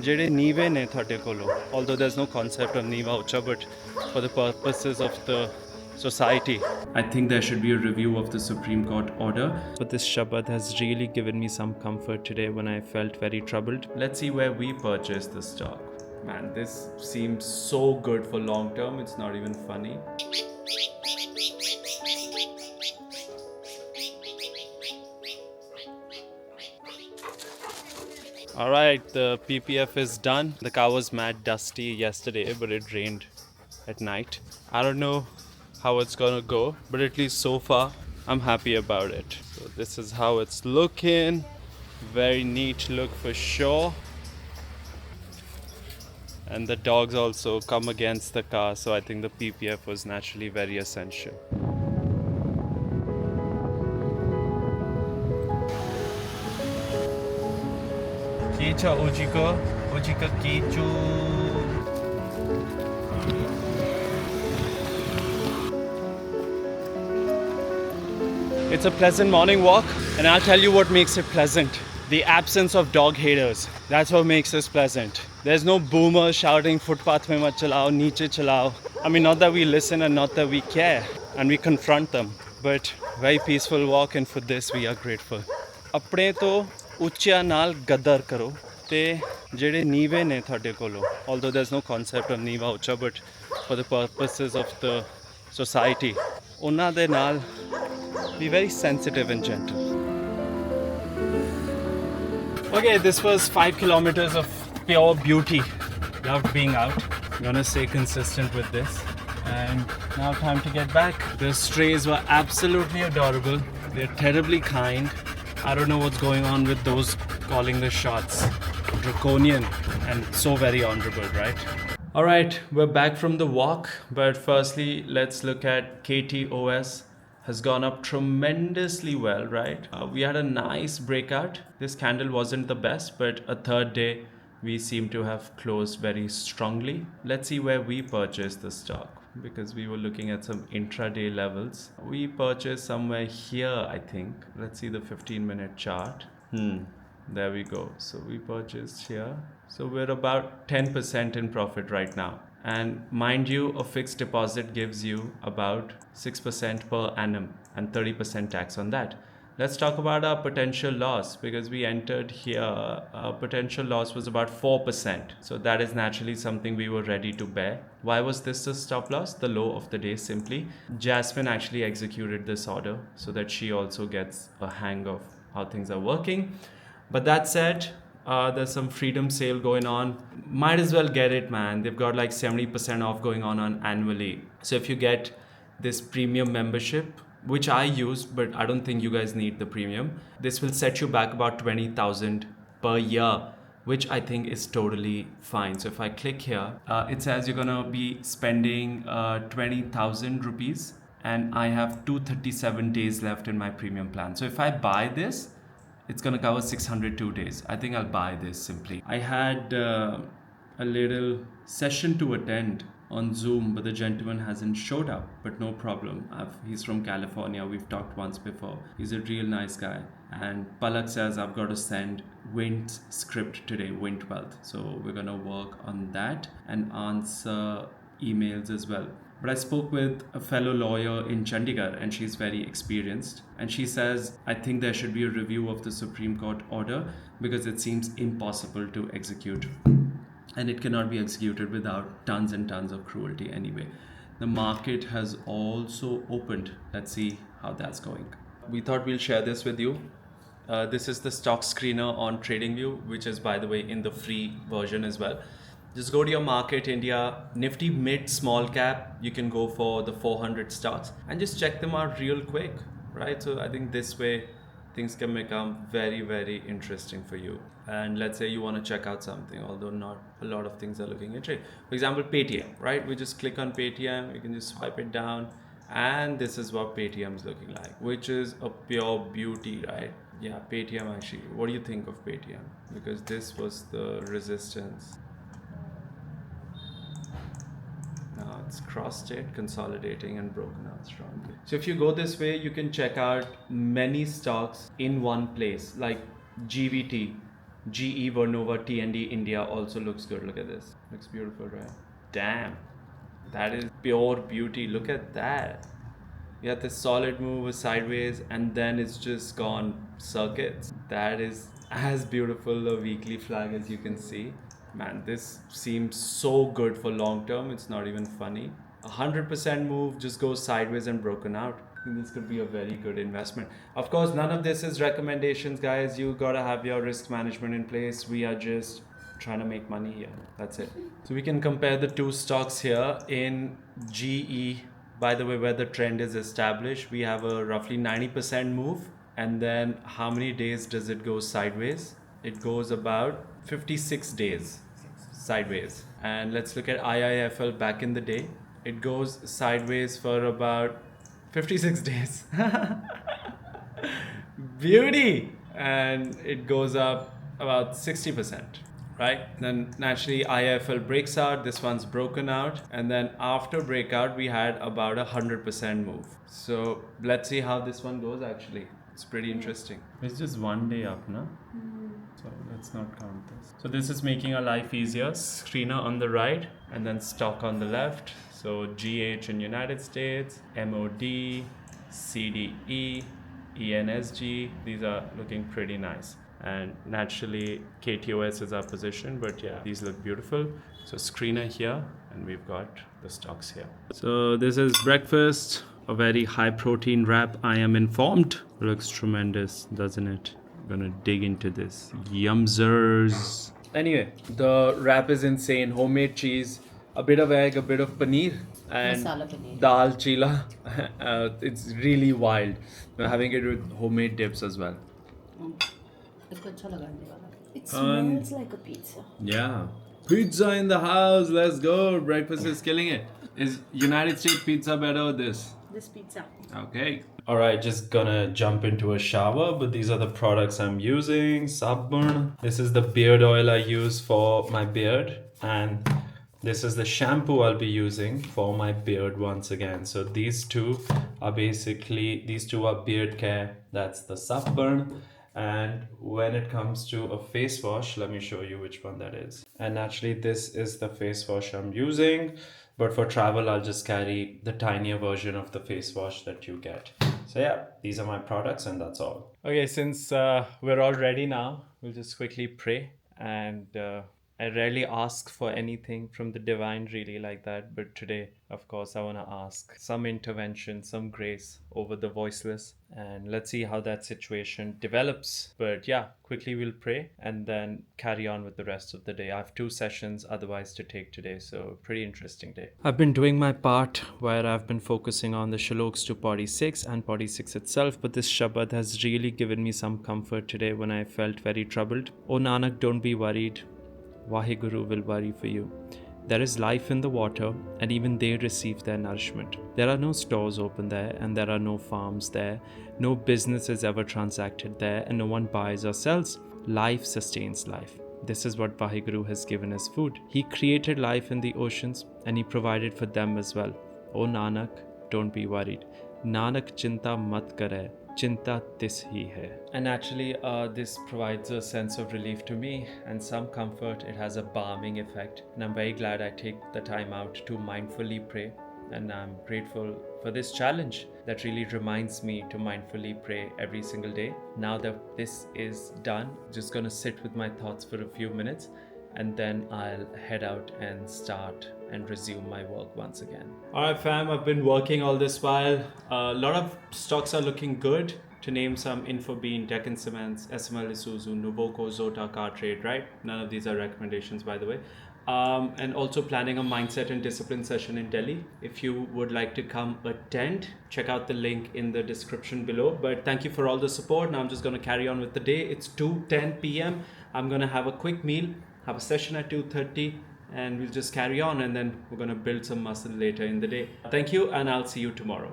ਜਿਹੜੇ ਨੀਵੇਂ ਨੇ ਤੁਹਾਡੇ ਕੋਲੋਂ, although there's no concept of ਨੀਵਾ ਉੱਚਾ, but for the purposes of the society, I think there should be a review of the Supreme Court order. But this Shabad has really given me some comfort today when I felt very troubled. Let's see where we purchase this stock. Man, this seems so good for long term, it's not even funny. All right, the PPF is done. The car was mad dusty yesterday, but it rained at night. I don't know how it's gonna go, but at least so far, I'm happy about it. So this is how it's looking. Very neat look for sure. And the dogs also come against the car, so I think the PPF was naturally very essential. Kicha Ojika Kichu. It's a pleasant morning walk, and I'll tell you what makes it pleasant. The absence of dog haters. That's what makes this pleasant. There's no boomers shouting footpath mein mat chalao, niche chalao. I mean, not that we listen and not that we care, and we confront them, but very peaceful walk, and for this we are grateful. ਆਪਣੇ ਤੋਂ ਉੱਚਿਆਂ ਨਾਲ ਗੱਦਰ ਕਰੋ ਤੇ ਜਿਹੜੇ ਨੀਵੇਂ ਨੇ ਤੁਹਾਡੇ ਕੋਲੋਂ, although there's no concept of ਨੀਵਾ ਉੱਚਾ, but for the purposes of the society, ਉਹਨਾਂ ਦੇ ਨਾਲ be very sensitive and gentle. Okay, this was 5 kilometers of pure beauty. Loved being out. I'm gonna stay consistent with this. And now time to get back. The strays were absolutely adorable. They're terribly kind. I don't know what's going on with those calling the shots. Draconian and so very honorable, right? All right, we're back from the walk, but firstly, let's look at KTOS. Has gone up tremendously well, right? We had a nice breakout. This candle wasn't the best, but a third day we seem to have closed very strongly. Let's see where we purchased the stock, because we were looking at some intraday levels. We purchased somewhere here, I think. Let's see the 15-minute chart. There we go. So we purchased here. So we're about 10% in profit right now. And mind you, a fixed deposit gives you about 6% per annum and 30% tax on that. Let's talk about our potential loss, because we entered here. Our potential loss was about 4%. So that is naturally something we were ready to bear. Why was this the stop loss? The low of the day simply. Jasmine actually executed this order so that she also gets a hang of how things are working. But that said, there's some freedom sale going on. Might as well get it, man. They've got like 70% off going on annually. So if you get this premium membership, which I use, but I don't think you guys need the premium, this will set you back about 20,000 per year, which I think is totally fine. So if I click here, it says you're gonna be spending 20,000 rupees, and I have 237 days left in my premium plan. So if I buy this, it's gonna cover 602 days. I think I'll buy this simply. I had a little session to attend on Zoom, but the gentleman hasn't showed up, but no problem. He's from California. We've talked once before. He's a real nice guy. And Palak says I've got to send Wind's script today, Wind 12th. So we're gonna work on that and answer emails as well. But I spoke with a fellow lawyer in Chandigarh, and she's very experienced. And she says, I think there should be a review of the Supreme Court order, because it seems impossible to execute. And it cannot be executed without tons and tons of cruelty anyway. The market has also opened. Let's see how that's going. We thought we'll share this with you. This is the stock screener on TradingView, which is, by the way, in the free version as well. Just go to your market, India, Nifty mid small cap. You can go for the 400 stocks and just check them out real quick, right? So I think this way things can become very, very interesting for you. And let's say you want to check out something, although not a lot of things are looking at it. For example, Paytm, right? We just click on Paytm, you can just swipe it down, and this is what Paytm is looking like, which is a pure beauty, right? Yeah, Paytm actually. What do you think of Paytm? Because this was the resistance. Now it's crossed it, consolidating, and broken out strongly. So if you go this way, you can check out many stocks in one place, like GVT. GE Vernova TND India also looks good. Look at this. Looks beautiful, right? Damn. That is pure beauty. Look at that. You got this solid move with sideways and then it's just gone circuits. That is as beautiful a weekly flag as you can see. Man, this seems so good for long term. It's not even funny. 100% move just goes sideways and broken out. I think this could be a very good investment. Of course, none of this is recommendations, guys. You gotta have your risk management in place. We are just trying to make money here. That's it. So we can compare the two stocks here in GE. By the way, where the trend is established, we have a roughly 90% move. And then how many days does it go sideways? It goes about 56 days sideways. And let's look at IIFL back in the day. It goes sideways for about 56 days. Beauty! And it goes up about 60%, right? Then naturally IIFL breaks out, this one's broken out, and then after breakout we had about 100% move. So let's see how this one goes actually. It's pretty interesting. It's just one day up, no? So let's not count this. So this is making our life easier. Screener on the right and then stock on the left. So GH in United States, MOD, CDE, ENSG. These are looking pretty nice. And naturally KTOS is our position, but yeah, these look beautiful. So screener here and we've got the stocks here. So this is breakfast, a very high protein wrap. I am informed. Looks tremendous, doesn't it? Gonna dig into this. Yumzers. Anyway, the wrap is insane. Homemade cheese, a bit of egg, a bit of paneer, and Masala paneer. dal chila. It's really wild. We're having it with homemade dips as well. इसको अच्छा लगा ये वाला. It smells like a pizza. Yeah. Pizza in the house. Let's go. Breakfast is killing it. Is United States pizza better or this? This pizza. Okay. All right, just gonna jump into a shower, but these are the products I'm using. Sabun. This is the beard oil I use for my beard, and this is the shampoo I'll be using for my beard once again. So these two are beard care. That's the sabun. And when it comes to a face wash, let me show you which one that is. And actually this is the face wash I'm using. But for travel, I'll just carry the tinier version of the face wash that you get. So yeah, these are my products and that's all. Okay, since we're all ready now, we'll just quickly pray. And I rarely ask for anything from the divine really like that. But today, of course, I want to ask some intervention, some grace over the voiceless. And let's see how that situation develops. But yeah, quickly we'll pray and then carry on with the rest of the day. I have 2 sessions otherwise to take today. So pretty interesting day. I've been doing my part where I've been focusing on the shaloks to Pauri 6 and Pauri 6 itself. But this Shabad has really given me some comfort today when I felt very troubled. Oh Nanak, don't be worried. Vaheguru will worry for you. There is life in the water and even they receive their nourishment. There are no stores open there and there are no farms there. No business is ever transacted there and no one buys or sells. Life sustains life. This is what Vaheguru has given as food. He created life in the oceans and he provided for them as well. Oh Nanak, don't be worried. Nanak chinta mat kare. Chinta tis hi hai. And actually this provides a sense of relief to me and some comfort. It has a balming effect and I'm very glad I take the time out to mindfully pray, and I'm grateful for this challenge that really reminds me to mindfully pray every single day. Now that this is done, just gonna sit with my thoughts for a few minutes and then I'll head out and start and resume my work once again. All right, fam, I've been working all this while. A lot of stocks are looking good. To name some, Infobeam, Deccan Cements, SML Isuzu, Nuvoco, Zota, Car Trade, right? None of these are recommendations, by the way. And also planning a mindset and discipline session in Delhi. If you would like to come attend, check out the link in the description below. But thank you for all the support. Now I'm just going to carry on with the day. It's 2:10 p.m. I'm going to have a quick meal, have a session at 2:30, and we'll just carry on and then we're going to build some muscle later in the day. Thank you, and I'll see you tomorrow.